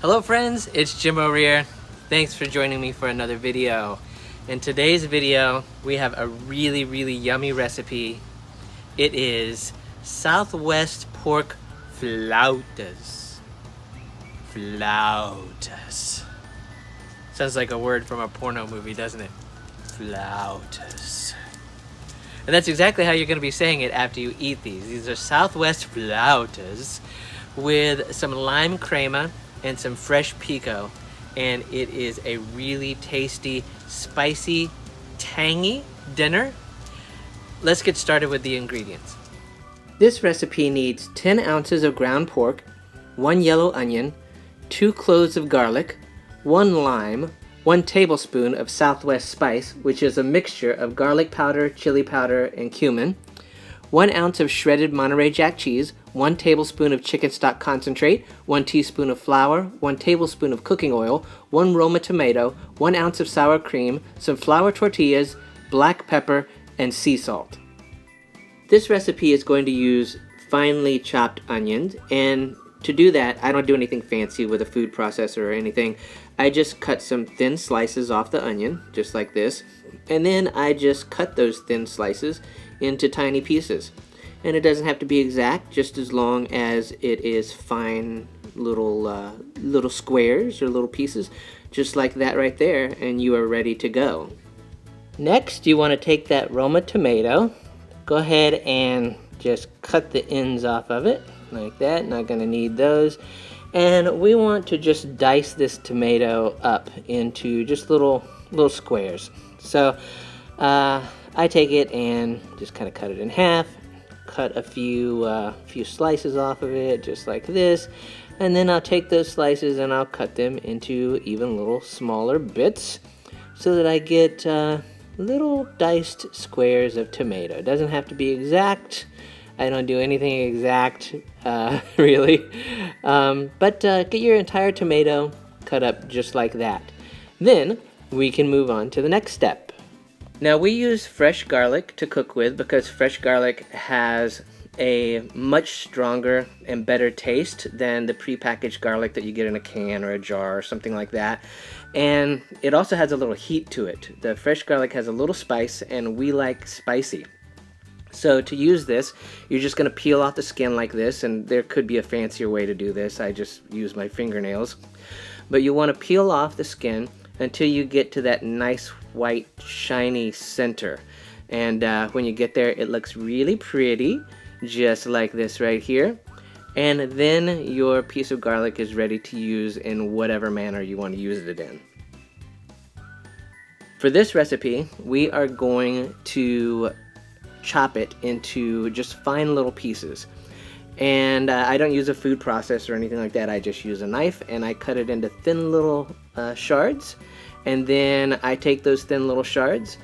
Hello friends, it's Jim O'Rear. Thanks for joining me for another video. In today's video, we have a really yummy recipe. It is Southwest Pork Flautas. Flautas. Sounds like a word from a porno movie, doesn't it? Flautas. And that's exactly how you're going to be saying it after you eat these. These are Southwest Flautas with some lime crema and some fresh pico, and it is a really tasty, spicy, tangy dinner. Let's get started with the ingredients. This recipe needs 10 ounces of ground pork, 1 yellow onion, 2 cloves of garlic, 1 lime, 1 tablespoon of Southwest spice, which is a mixture of garlic powder, chili powder, and cumin, 1 ounce of shredded Monterey Jack cheese, 1 tablespoon of chicken stock concentrate, 1 teaspoon of flour, 1 tablespoon of cooking oil, 1 Roma tomato, 1 ounce of sour cream, some flour tortillas, black pepper, and sea salt. This recipe is going to use finely chopped onions, and to do that, I don't do anything fancy with a food processor or anything. I just cut some thin slices off the onion, just like this, and then I just cut those thin slices into tiny pieces. And it doesn't have to be exact, just as long as it is fine little squares or little pieces, just like that right there, and you are ready to go. Next, you want to take that Roma tomato, go ahead and just cut the ends off of it, like that. Not going to need those. And we want to just dice this tomato up into just little squares. So I take it and just kind of cut it in half, cut a few slices off of it, just like this, and then I'll take those slices and I'll cut them into even little smaller bits so that I get little diced squares of tomato. It doesn't have to be exact. I don't do anything exact, really, but get your entire tomato cut up just like that. Then we can move on to the next step. Now we use fresh garlic to cook with because fresh garlic has a much stronger and better taste than the prepackaged garlic that you get in a can or a jar or something like that. And it also has a little heat to it. The fresh garlic has a little spice, and we like spicy. So to use this, you're just going to peel off the skin like this, and there could be a fancier way to do this. I just use my fingernails. But you want to peel off the skin until you get to that nice white shiny center. And when you get there, it looks really pretty, just like this right here. And then your piece of garlic is ready to use in whatever manner you want to use it in. For this recipe, we are going to chop it into just fine little pieces. And I don't use a food processor or anything like that. I just use a knife and I cut it into thin little shards. And then I take those thin little shards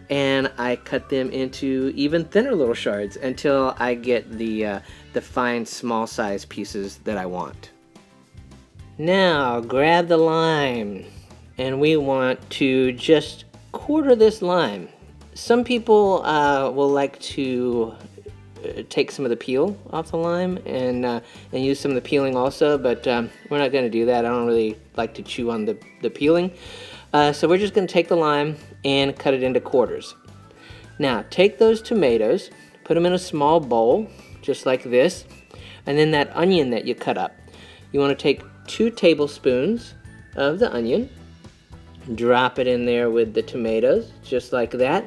and I cut them into even thinner little shards until I get the fine small size pieces that I want. Now grab the lime, and we want to just quarter this lime. Some people will like to take some of the peel off the lime and use some of the peeling also, but we're not going to do that. I don't really like to chew on the peeling. So we're just going to take the lime and cut it into quarters. Now take those tomatoes, put them in a small bowl, just like this, and then that onion that you cut up. You want to take 2 tablespoons of the onion, drop it in there with the tomatoes, just like that.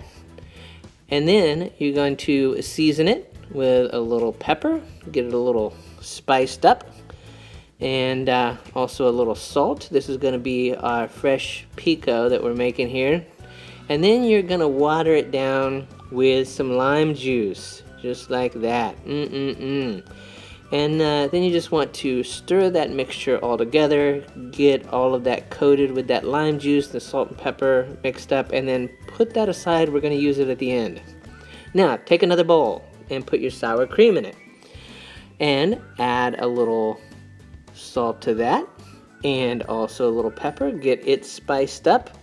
And then you're going to season it with a little pepper, get it a little spiced up, and also a little salt. This is going to be our fresh pico that we're making here. And then you're going to water it down with some lime juice, just like that. And then you just want to stir that mixture all together, get all of that coated with that lime juice, the salt and pepper mixed up, and then put that aside. We're going to use it at the end. Now, take another bowl and put your sour cream in it. And add a little salt to that, and also a little pepper. Get it spiced up.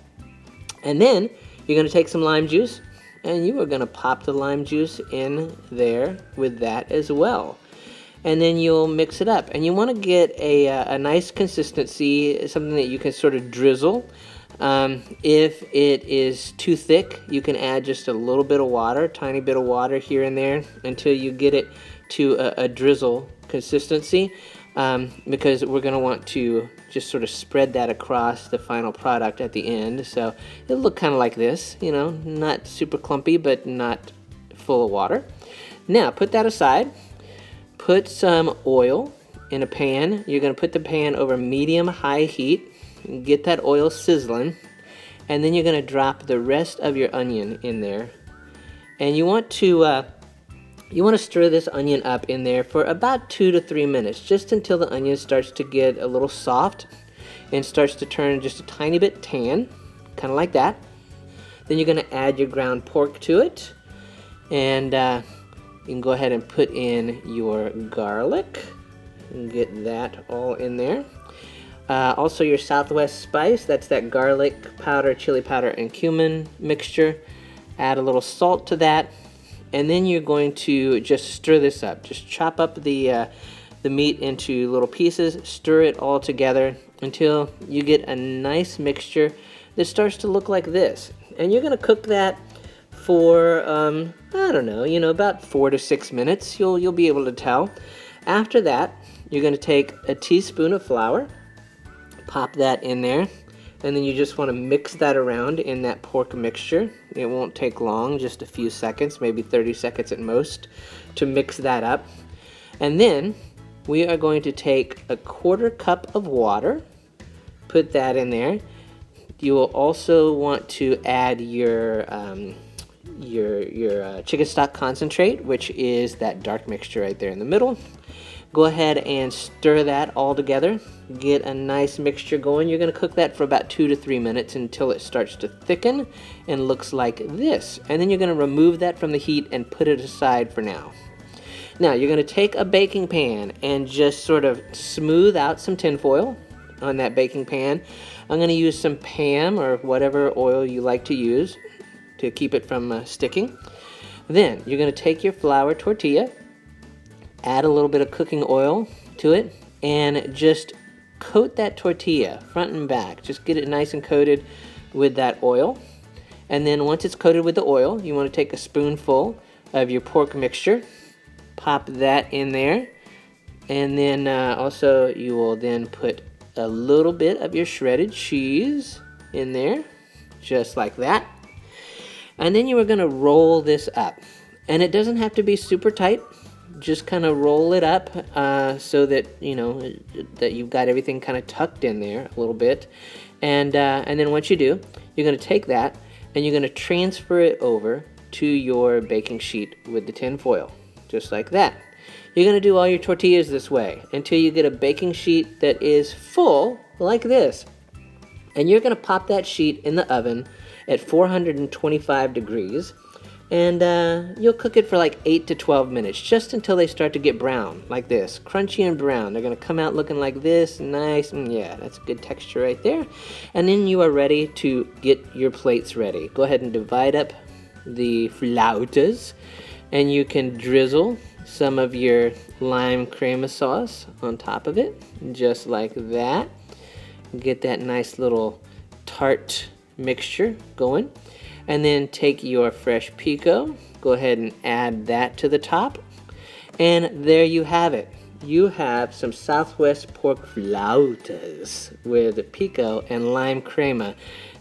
And then you're going to take some lime juice, and you are going to pop the lime juice in there with that as well. and then you'll mix it up. And you want to get a nice consistency, something that you can sort of drizzle. If it is too thick, you can add just a little bit of water, tiny bit of water here and there, until you get it to a drizzle consistency, because we're going to want to just sort of spread that across the final product at the end. So it'll look kind of like this, you know, not super clumpy, but not full of water. Now put that aside. Put some oil in a pan. You're going to put the pan over medium-high heat. Get that oil sizzling, and then you're going to drop the rest of your onion in there. And you want to stir this onion up in there for about 2 to 3 minutes, just until the onion starts to get a little soft and starts to turn just a tiny bit tan, kind of like that. Then you're going to add your ground pork to it, and you can go ahead and put in your garlic and get that all in there. Also your Southwest spice, that's that garlic powder, chili powder, and cumin mixture. Add a little salt to that, and then you're going to just stir this up. Just chop up the meat into little pieces, stir it all together until you get a nice mixture that starts to look like this. And you're going to cook that for, I don't know, you know, about 4 to 6 minutes. You'll be able to tell. After that, you're going to take a teaspoon of flour, pop that in there, and then you just want to mix that around in that pork mixture. It won't take long, just a few seconds, maybe 30 seconds at most, to mix that up. And then we are going to take a 1/4 cup of water, put that in there. You will also want to add your chicken stock concentrate, which is that dark mixture right there in the middle. Go ahead and stir that all together. Get a nice mixture going. You're going to cook that for about 2 to 3 minutes until it starts to thicken and looks like this. And then you're going to remove that from the heat and put it aside for now. Now you're going to take a baking pan and just sort of smooth out some tin foil on that baking pan. I'm going to use some Pam or whatever oil you like to use to keep it from sticking. Then you're going to take your flour tortilla, add a little bit of cooking oil to it, and just coat that tortilla front and back. Just get it nice and coated with that oil. And then once it's coated with the oil, you want to take a spoonful of your pork mixture, pop that in there, and then also you will then put a little bit of your shredded cheese in there, just like that. And then you are going to roll this up. And it doesn't have to be super tight. Just kind of roll it up so that, you know, that you've got everything kind of tucked in there a little bit. And then once you do, you're going to take that and you're going to transfer it over to your baking sheet with the tin foil, just like that. You're going to do all your tortillas this way until you get a baking sheet that is full like this. And you're going to pop that sheet in the oven at 425 degrees. And you'll cook it for like 8 to 12 minutes, just until they start to get brown, like this, crunchy and brown. They're going to come out looking like this, nice, and yeah, that's a good texture right there. And then you are ready to get your plates ready. Go ahead and divide up the flautas, and you can drizzle some of your lime crema sauce on top of it, just like that. Get that nice little tart mixture going. And then take your fresh pico, go ahead and add that to the top. And there you have it. You have some Southwest pork flautas with pico and lime crema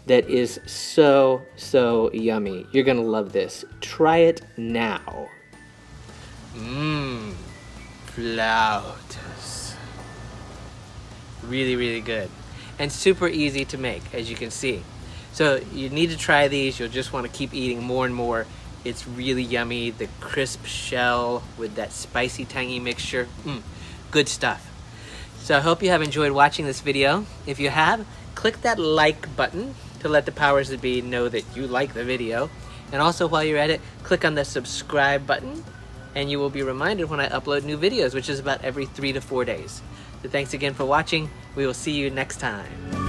that is so, so yummy. You're gonna love this. Try it now. Flautas. Really, really good. And super easy to make, as you can see. So you need to try these. You'll just want to keep eating more and more. It's really yummy. The crisp shell with that spicy, tangy mixture. Good stuff. So I hope you have enjoyed watching this video. If you have, click that like button to let the powers that be know that you like the video. And also while you're at it, click on the subscribe button and you will be reminded when I upload new videos, which is about every 3 to 4 days. So thanks again for watching. We will see you next time.